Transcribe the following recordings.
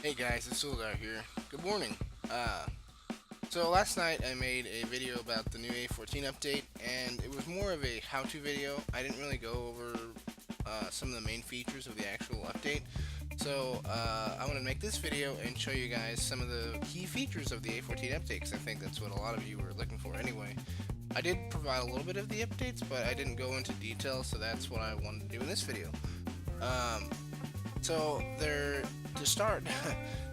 Hey guys, it's Soldar here. Good morning. So last night I made a video about the new A14 update, and it was more of a how-to video. I didn't really go over some of the main features of the actual update. So I want to make this video and show you guys some of the key features of the A14 update, because I think that's what a lot of you were looking for anyway. I did provide a little bit of the updates, but I didn't go into detail, so that's what I wanted to do in this video. Um, to start,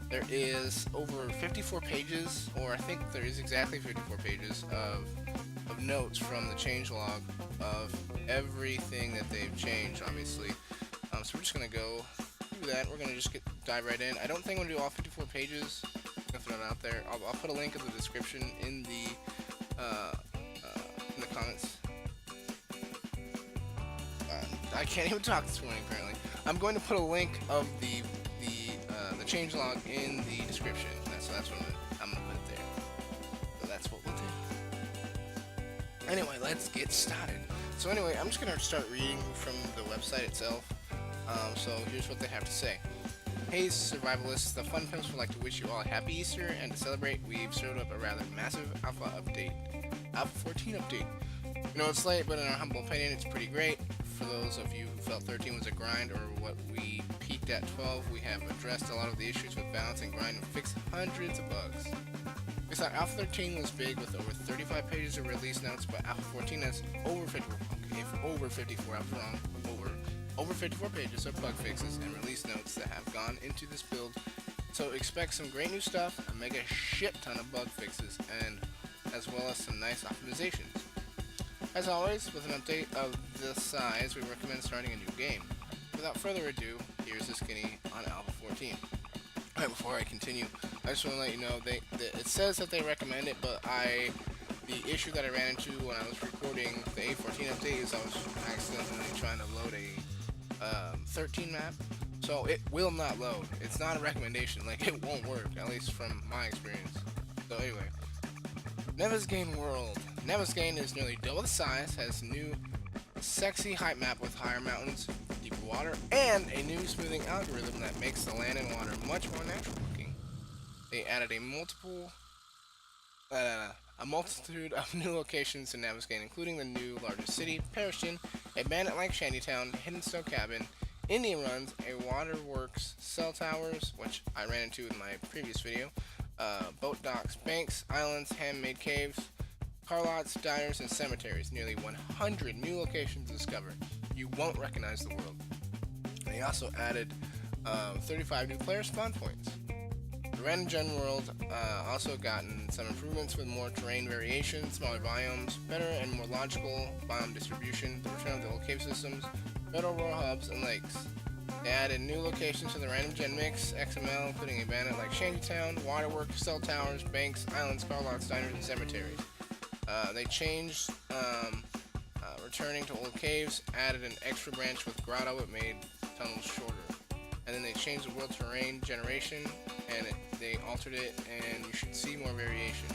there is over 54 pages, or I think there is exactly 54 pages of notes from the changelog of everything that they've changed, obviously. So we're just going to go through that. We're going to just dive right in. I don't think I'm going to do all 54 pages. I'm going to throw it out there. I'll put a link in the description in the comments. I can't even talk this morning, apparently. I'm going to put a link of the changelog in the description. That's what I'm gonna put it there. So that's what we'll do. Anyway, let's get started. So anyway, I'm just gonna start reading from the website itself. So here's what they have to say. Hey survivalists, the Fun Pimps would like to wish you all a happy Easter, and to celebrate, we've served up a rather massive Alpha 14 update. You know, it's late, but in our humble opinion, it's pretty great. For those of you who felt 13 was a grind, or what we peaked at 12, we have addressed a lot of the issues with balance and grind and fixed hundreds of bugs. We thought Alpha 13 was big with over 35 pages of release notes, but Alpha 14 has over 54, I was wrong, over 54 pages of bug fixes and release notes that have gone into this build. So expect some great new stuff, a mega shit ton of bug fixes, and as well as some nice optimizations. As always, with an update of this size, we recommend starting a new game. Without further ado, here's the skinny on Alpha 14. Alright, before I continue, I just want to let you know, it says that they recommend it, but the issue that I ran into when I was recording the A14 update is I was accidentally trying to load a 13 map, so it will not load. It's not a recommendation, like it won't work, at least from my experience. So anyway, Nevezgane World. Nevezgane is nearly double the size, has new sexy height map with higher mountains, deeper water, and a new smoothing algorithm that makes the land and water much more natural looking. They added a multitude of new locations in Nevezgane, including the new largest city, Perishin, a bandit-like shantytown, hidden snow cabin, Indian runs, a waterworks, cell towers, which I ran into in my previous video, boat docks, banks, islands, handmade caves, car lots, diners, and cemeteries. Nearly 100 new locations to discover. You won't recognize the world. They also added 35 new player spawn points. The Random Gen world also gotten some improvements with more terrain variation, smaller biomes, better and more logical biome distribution, the return of the old cave systems, better rural hubs, and lakes. They added new locations to the Random Gen mix, XML, including a bandit like Shantytown, waterworks, cell towers, banks, islands, car lots, diners, and cemeteries. They changed returning to old caves, added an extra branch with grotto, it made tunnels shorter. And then they changed the world terrain generation, and they altered it, and you should see more variation.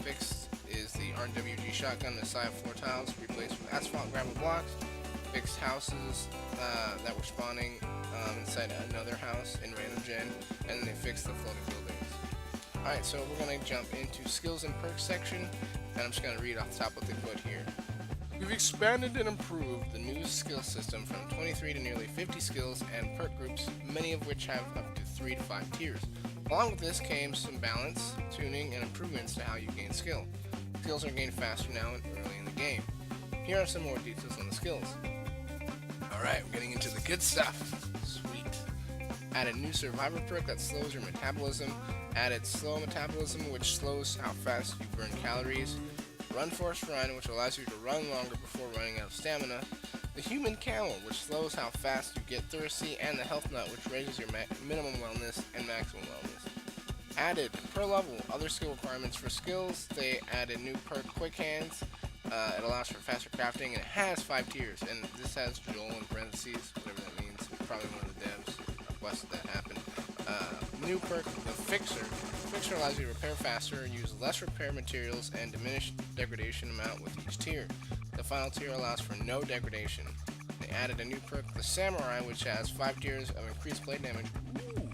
Fixed is the RWG shotgun, the side floor tiles replaced with asphalt gravel blocks. Fixed houses that were spawning inside another house in Random Gen, and then they fixed the floating buildings. Alright, so we're going to jump into skills and perks section, and I'm just going to read off the top what they put here. We've expanded and improved the new skill system from 23 to nearly 50 skills and perk groups, many of which have up to 3 to 5 tiers. Along with this came some balance, tuning, and improvements to how you gain skill. Skills are gained faster now and early in the game. Here are some more details on the skills. Alright, we're getting into the good stuff. Sweet. Added new survivor perk that slows your metabolism. Added slow metabolism, which slows how fast you burn calories. Run Force Run, which allows you to run longer before running out of stamina. The Human Camel, which slows how fast you get thirsty. And the Health Nut, which raises your minimum wellness and maximum wellness. Added per level other skill requirements for skills. They added new perk Quick Hands. It allows for faster crafting, and it has 5 tiers. And this has Joel in parentheses, whatever that means. Probably one of the devs requested that happen. New perk, the Fixer. Fixer allows you to repair faster, use less repair materials, and diminish degradation amount with each tier. The final tier allows for no degradation. They added a new perk, the Samurai, which has 5 tiers of increased blade damage. Ooh.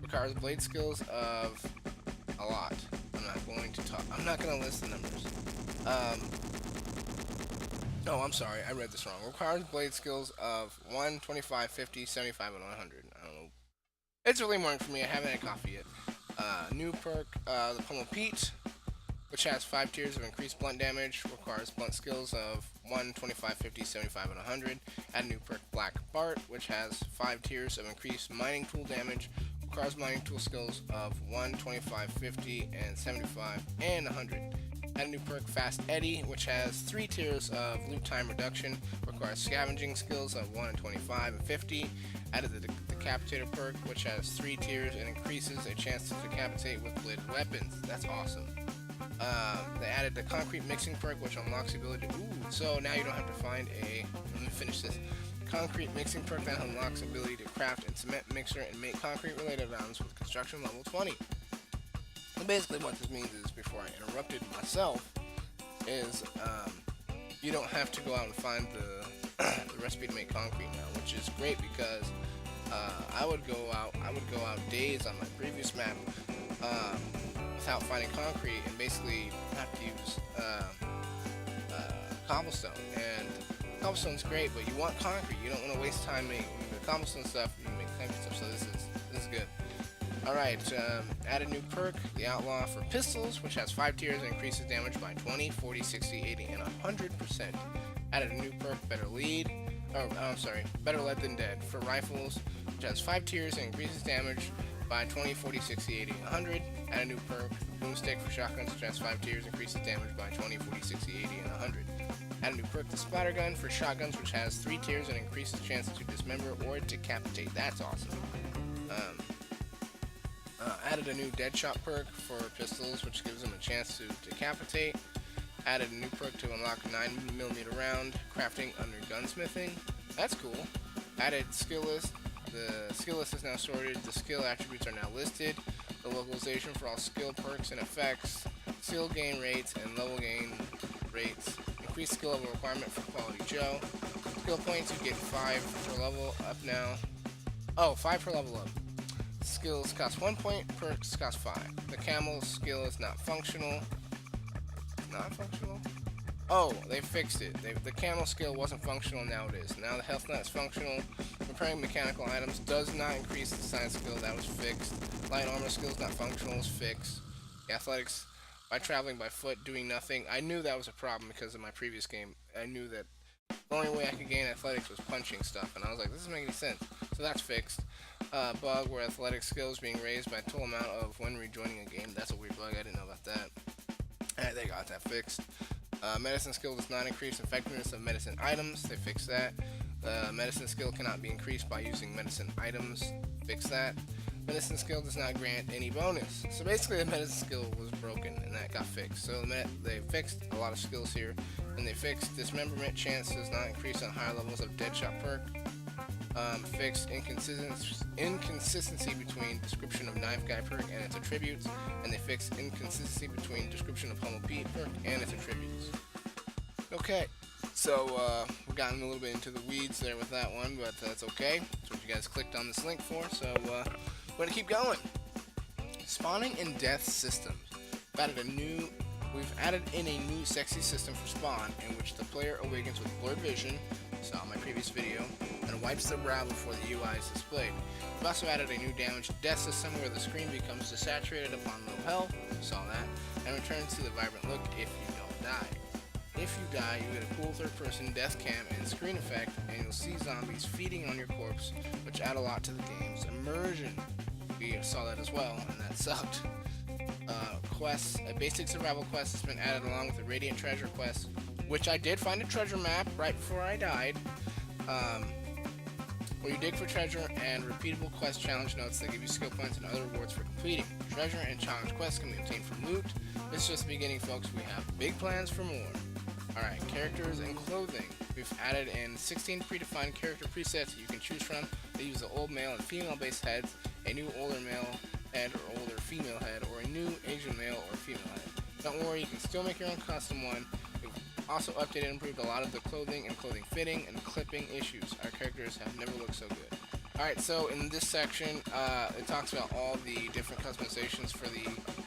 Requires blade skills of a lot. I'm not going to talk. I'm not going to list the numbers. No, I'm sorry. I read this wrong. Requires blade skills of 1, 25, 50, 75, and 100. I don't know. It's early morning for me. I haven't had coffee yet. New perk, the Pummel Pete, which has 5 tiers of increased blunt damage, requires blunt skills of 1, 25, 50, 75, and 100. Add a new perk, Black Bart, which has 5 tiers of increased mining tool damage, requires mining tool skills of 1, 25, 50, and 75, and 100. Add a new perk, Fast Eddie, which has 3 tiers of loot time reduction, requires scavenging skills of 1 and 25 and 50. Added the Decapitator perk, which has 3 tiers and increases a chance to decapitate with bladed weapons. That's awesome. They added the Concrete Mixing perk, which unlocks the ability to... Ooh, so now you don't have to find a... Let me finish this. Concrete Mixing perk that unlocks the ability to craft a cement mixer and make concrete-related items with construction level 20. And basically what this means is, before I interrupted myself, is you don't have to go out and find the recipe to make concrete now, which is great because I would go out days on my previous map without finding concrete and basically have to use cobblestone. And cobblestone's great, but you want concrete. You don't want to waste time making the cobblestone stuff. You can make concrete stuff. So this is good. Alright, add a new perk, the Outlaw for pistols, which has 5 tiers and increases damage by 20, 40, 60, 80, and 100%. Added a new perk, Better Lead, Better Lead Than Dead for rifles, which has 5 tiers and increases damage by 20, 40, 60, 80, and 100. Add a new perk, Boomstick for shotguns, which has 5 tiers, increases damage by 20, 40, 60, 80, and 100. Add a new perk, the Splatter Gun for shotguns, which has 3 tiers and increases chance to dismember or decapitate. That's awesome. Added a new Deadshot perk for pistols, which gives them a chance to decapitate. Added a new perk to unlock 9mm round crafting under gunsmithing. That's cool. Added skill list. The skill list is now sorted. The skill attributes are now listed. The localization for all skill perks and effects. Skill gain rates and level gain rates. Increased skill level requirement for Quality Joe. Skill points, you get 5 per level up now. Oh, 5 per level up. Skills cost 1 point, perks cost 5. The camel skill is not functional. Not functional? Oh, they fixed it. The camel skill wasn't functional, now it is. Now the health nut is functional. Repairing mechanical items does not increase the science skill, that was fixed. Light armor skill is not functional, is fixed. The athletics, by traveling by foot, doing nothing. I knew that was a problem because of my previous game. I knew that the only way I could gain athletics was punching stuff, and I was like, this doesn't make any sense. So that's fixed. Bug where athletic skills being raised by a total amount of when rejoining a game. That's a weird bug, I didn't know about that. Alright, they got that fixed. Medicine skill does not increase effectiveness of medicine items. They fixed that. Medicine skill cannot be increased by using medicine items. Fix that. Medicine skill does not grant any bonus. So basically the medicine skill was broken and that got fixed. So they fixed a lot of skills here. And they fixed dismemberment chance does not increase on higher levels of Deadshot perk. Fixed inconsistency between description of Knife Guy perk and its attributes, and they fixed inconsistency between description of Pummel Pete perk and its attributes. Okay, so we've gotten a little bit into the weeds there with that one, but that's okay. That's what you guys clicked on this link for, so we're going to keep going. Spawning and death systems. We've added in a new sexy system for spawn, in which the player awakens with blurred vision, saw in my previous video, and wipes the brow before the UI is displayed. We've also added a new damage death system where the screen becomes desaturated upon low health, saw that, and returns to the vibrant look if you don't die. If you die, you get a cool third-person death cam and screen effect, and you'll see zombies feeding on your corpse, which add a lot to the game's immersion. We saw that as well, and that sucked. Quests, a basic survival quest has been added along with a Radiant Treasure quest, which I did find a treasure map right before I died, where you dig for treasure, and repeatable quest challenge notes that give you skill points and other rewards for completing. Treasure and challenge quests can be obtained from loot. This is just the beginning, folks. We have big plans for more. Alright, characters and clothing. We've added in 16 predefined character presets that you can choose from. They use the old male and female based heads, a new older male head or older female head, or a new Asian male or female head. Don't worry, you can still make your own custom one. We've also updated and improved a lot of the clothing and clothing fitting and clipping issues. Our characters have never looked so good. Alright, so in this section, it talks about all the different customizations for the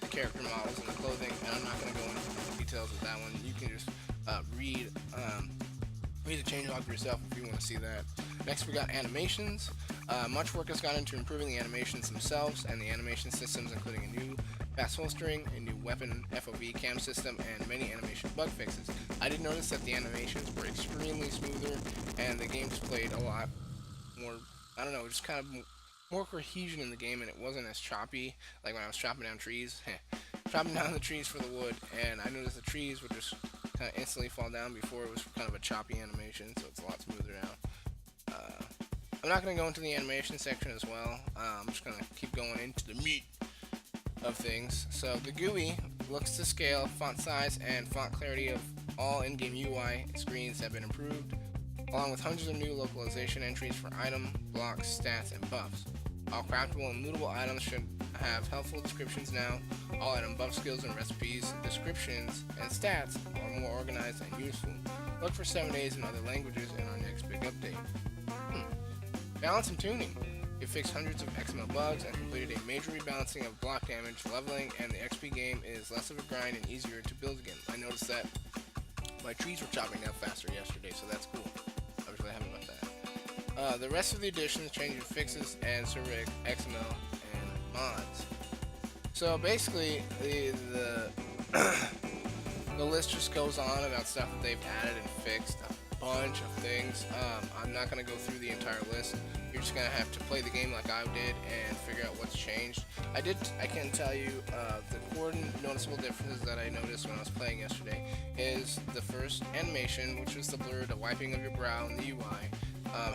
character models and the clothing, and I'm not going to go into the details of that one. You can just read the changelog for yourself if you want to see that. Next, we got animations. Much work has gone into improving the animations themselves and the animation systems, including a new fast holstering, a new weapon FOV cam system, and many animation bug fixes. I did notice that the animations were extremely smoother, and the game just played a lot more, I don't know, just kind of more cohesion in the game, and it wasn't as choppy, like when I was chopping down trees. Chopping down the trees for the wood, and I noticed the trees would just kind of instantly fall down. Before it was kind of a choppy animation, so it's a lot smoother now. I'm not going to go into the animation section as well. I'm just going to keep going into the meat of things. So the GUI looks to scale, font size, and font clarity of all in-game UI screens have been improved, along with hundreds of new localization entries for item, blocks, stats, and buffs. All craftable and lootable items should have helpful descriptions now. All item buff skills and recipes, descriptions, and stats are more organized and useful. Look for 7 days in other languages in our next big update. Balance and tuning. It fixed hundreds of XML bugs and completed a major rebalancing of block damage, leveling, and the XP game is less of a grind and easier to build again. I noticed that my trees were chopping down faster yesterday, so that's cool. I was really happy about that. The rest of the additions, changes, fixes, and server XML and mods. So basically, the list just goes on about stuff that they've added and fixed. A bunch of things. I'm not going to go through the entire list. You're just going to have to play the game like I did and figure out what's changed. I can tell you the core noticeable differences that I noticed when I was playing yesterday is the first animation, which was the blur, the wiping of your brow in the UI,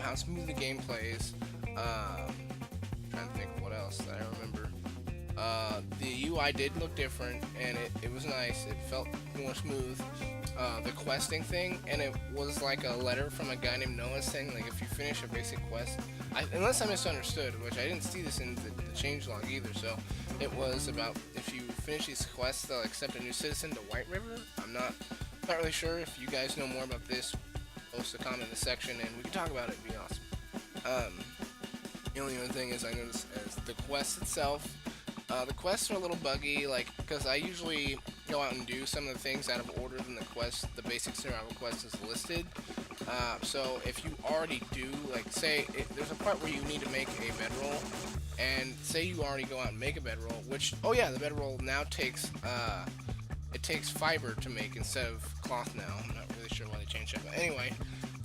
how smooth the game plays. Trying to think of what else that I remember. The UI did look different, and it was nice. It felt more smooth. The questing thing, and it was like a letter from a guy named Noah saying, like, if you finish a basic quest, unless I misunderstood, which I didn't see this in the changelog either, so it was about if you finish these quests, they'll accept a new citizen to White River. I'm not really sure. If you guys know more about this, post a comment in the section, and we can talk about it. It'd be awesome. The only other thing is I noticed as the quest itself, the quests are a little buggy, like, because I usually go out and do some of the things out of order than the quest, the basic survival quest is listed. So if you already do, like, say, there's a part where you need to make a bedroll, and say you already go out and make a bedroll, which, oh yeah, the bedroll now takes, it takes fiber to make instead of cloth now. I'm not really sure why they changed that, but anyway,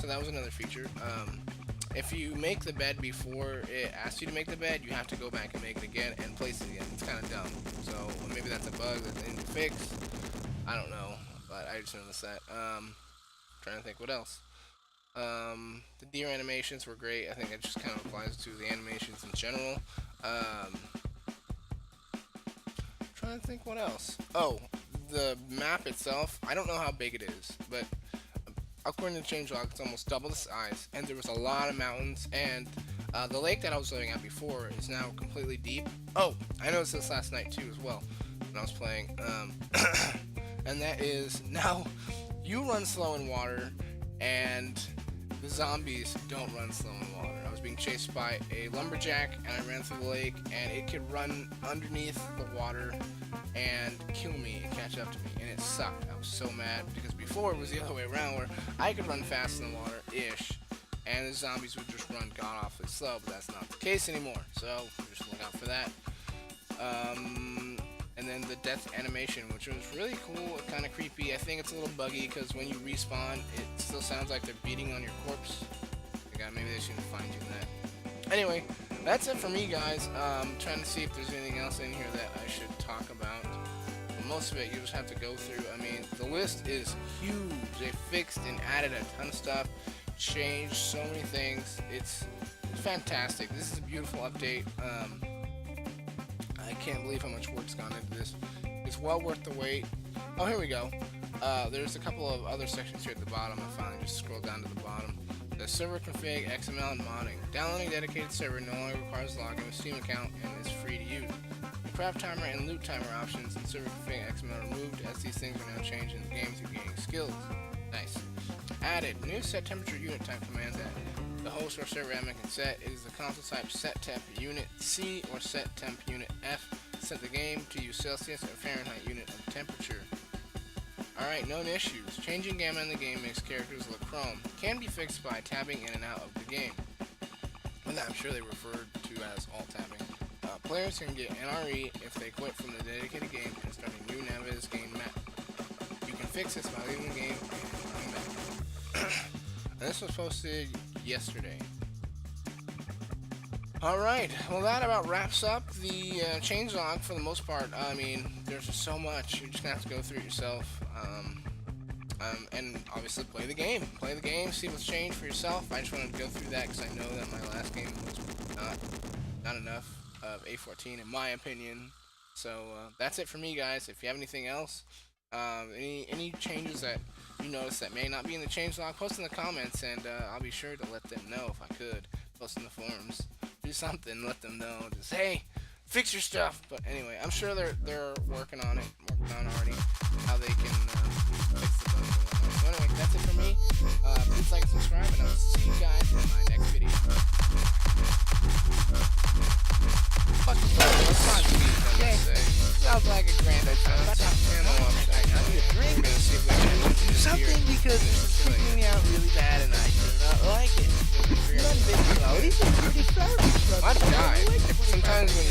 so that was another feature. If you make the bed before it asks you to make the bed, you have to go back and make it again and place it again. It's kind of dumb. So maybe that's a bug that they need to fix. I don't know, but I just noticed that. Trying to think what else. The deer animations were great. I think it just kind of applies to the animations in general. Trying to think what else. Oh, the map itself. I don't know how big it is, but according to the changelog, it's almost double the size, and there was a lot of mountains, and the lake that I was living at before is now completely deep. Oh, I noticed this last night too as well when I was playing, and that is now you run slow in water, and the zombies don't run slow in water. I was being chased by a lumberjack, and I ran through the lake, and it could run underneath the water and kill me and catch up to me, and it sucked. I was so mad because before it was the other way around where I could run fast in the water-ish, and the zombies would just run god-awfully slow, but that's not the case anymore, so just look out for that. And then the death animation, which was really cool, kind of creepy. I think it's a little buggy because when you respawn, it still sounds like they're beating on your corpse. Maybe they shouldn't fine-tune that. Anyway, that's it for me, guys. Trying to see if there's anything else in here that I should talk about. But most of it you just have to go through. I mean, the list is huge. They fixed and added a ton of stuff, changed so many things. It's fantastic. This is a beautiful update. I can't believe how much work's gone into this. It's well worth the wait. Oh, here we go. There's a couple of other sections here at the bottom. I finally just scrolled down to the bottom. The server config, XML, and modding. Downloading a dedicated server no longer requires login with Steam account and is free to use. The craft timer and loot timer options in server config XML are removed, as these things are now changed in the game through gaining skills. Nice. Added new set temperature unit type command that the host or server admin can set. It is the console type set temp unit C or set temp unit F. Set the game to use Celsius or Fahrenheit unit of temperature. Alright, known issues. Changing gamma in the game makes characters look chrome. Can be fixed by tabbing in and out of the game. And that I'm sure they referred to as alt tabbing. Players can get NRE if they quit from the dedicated game and start a new Naviz game map. You can fix this by leaving the game and coming back. And this was posted yesterday. Alright, well that about wraps up the changelog for the most part. I mean, there's just so much. You're just gonna have to go through it yourself. And obviously play the game. Play the game, see what's changed for yourself. I just wanted to go through that because I know that my last game was not enough of A14 in my opinion. So that's it for me, guys. If you have anything else, any changes that you notice that may not be in the changelog, post in the comments, and I'll be sure to let them know if I could. Post in the forums, do something, let them know. Just hey, fix your stuff. But anyway, I'm sure they're working on it, already how they can fix the bugs and whatnot. So anyway, that's it for me. Please like and subscribe, and I'll see you guys in my next video. Sounds like a grand old time. I need a drink. Do something because it's freaking me out really bad and I do not like it. You're not big. These are pretty savage. I've died. Sometimes when